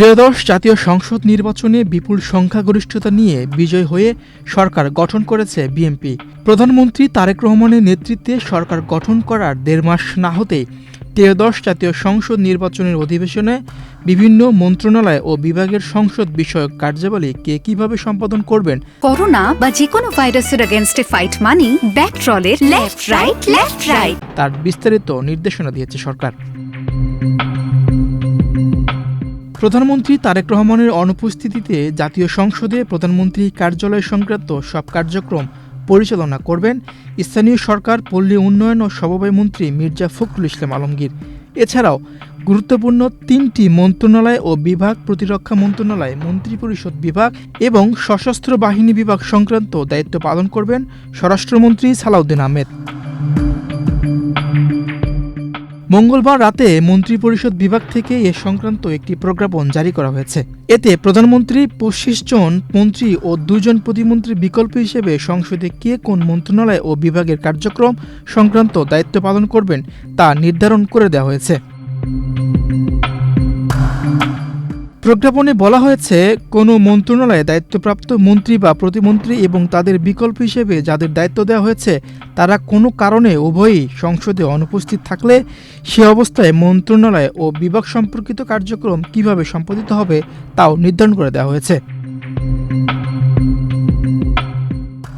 ত্রয়োদশ জাতীয় সংসদ নির্বাচনে বিপুল সংখ্যাগরিষ্ঠতা নিয়ে বিজয় হয়ে সরকার গঠন করেছে বিএনপি। প্রধানমন্ত্রী তারেক রহমানের নেতৃত্বে সরকার গঠন করার ১.৫ মাস না হতেই ত্রয়োদশ জাতীয় সংসদ নির্বাচনের অধিবেশনে বিভিন্ন মন্ত্রণালয় ও বিভাগের সংসদ বিষয়ক কার্যাবলী কে কিভাবে সম্পাদন করবেন, করোনা বা যে কোনো ভাইরাসের এগেইনস্টে ফাইট মানি ব্যাকট্রলের লেফট রাইট তার বিস্তারিত নির্দেশনা দিয়েছে সরকার। প্রধানমন্ত্রী তারেক রহমানের অনুপস্থিতিতে জাতীয় সংসদে প্রধানমন্ত্রী কার্যালয় সংক্রান্ত সব কার্যক্রম পরিচালনা করবেন স্থানীয় সরকার, পল্লী উন্নয়ন ও সমবায় মন্ত্রী মির্জা ফখরুল ইসলাম আলমগীর। এছাড়াও গুরুত্বপূর্ণ ৩টি মন্ত্রণালয় ও বিভাগ, প্রতিরক্ষা মন্ত্রণালয়, মন্ত্রিপরিষদ বিভাগ এবং সশস্ত্র বাহিনী বিভাগ সংক্রান্ত দায়িত্ব পালন করবেন স্বরাষ্ট্রমন্ত্রী সালাউদ্দিন আহমেদ। মঙ্গলবার রাতে মন্ত্রিপরিষদ বিভাগ থেকে এ সংক্রান্ত একটি প্রজ্ঞাপন জারি করা হয়েছে। এতে প্রধানমন্ত্রী ২৫ জন মন্ত্রী ও ২ জন প্রতিমন্ত্রীর বিকল্প হিসেবে সংসদে কে কোন মন্ত্রণালয় ও বিভাগের কার্যক্রম সংক্রান্ত দায়িত্ব পালন করবেন তা নির্ধারণ করে দেওয়া হয়েছে। প্রজ্ঞাপনে বলা হয়েছে, কোনো মন্ত্রণালয়ে দায়িত্বপ্রাপ্ত মন্ত্রী বা প্রতিমন্ত্রী এবং তাদের বিকল্প হিসেবে যাদের দায়িত্ব দেওয়া হয়েছে তারা কোনো কারণে উভয়ই সংসদে অনুপস্থিত থাকলে সে অবস্থায় মন্ত্রণালয় ও বিভাগ সম্পর্কিত কার্যক্রম কিভাবে সম্পাদিত হবে তাও নির্ধারণ করে দেওয়া হয়েছে।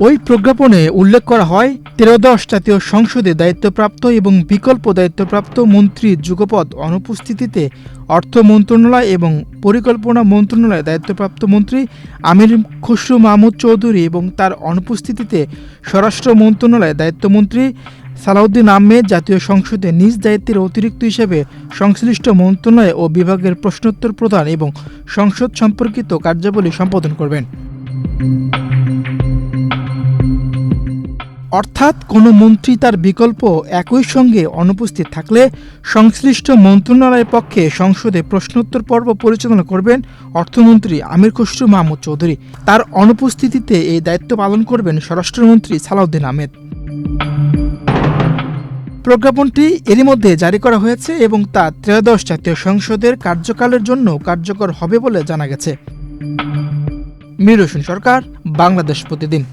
ওই প্রজ্ঞাপনে উল্লেখ করা হয়, ত্রয়োদশ জাতীয় সংসদে দায়িত্বপ্রাপ্ত এবং বিকল্প দায়িত্বপ্রাপ্ত মন্ত্রীর যুগপৎ অনুপস্থিতিতে অর্থ মন্ত্রণালয় এবং পরিকল্পনা মন্ত্রণালয়ে দায়িত্বপ্রাপ্ত মন্ত্রী আমির খসরু মাহমুদ চৌধুরী এবং তার অনুপস্থিতিতে স্বরাষ্ট্র মন্ত্রণালয়ে দায়িত্বমন্ত্রী সালাউদ্দিন আহমেদ জাতীয় সংসদে নিজ দায়িত্বের অতিরিক্ত হিসেবে সংশ্লিষ্ট মন্ত্রণালয় ও বিভাগের প্রশ্নোত্তর প্রদান এবং সংসদ সম্পর্কিত কার্যাবলী সম্পাদন করবেন। অর্থাৎ কোনো মন্ত্রী তার বিকল্প একই সঙ্গে অনুপস্থিত থাকলে সংশ্লিষ্ট মন্ত্রণালয়ের পক্ষে সংসদে প্রশ্নোত্তর পর্ব পরিচালনা করবেন অর্থমন্ত্রী আমির খসরু মাহমুদ চৌধুরী। তার অনুপস্থিতিতে এই দায়িত্ব পালন করবেন স্বরাষ্ট্রমন্ত্রী সালাউদ্দিন আহমেদ। প্রজ্ঞাপনটি এরই মধ্যে জারি করা হয়েছে এবং তা ত্রয়োদশ জাতীয় সংসদের কার্যকালের জন্য কার্যকর হবে বলে জানা গেছে। মীর হোসেন সরকার, বাংলাদেশ প্রতিদিন।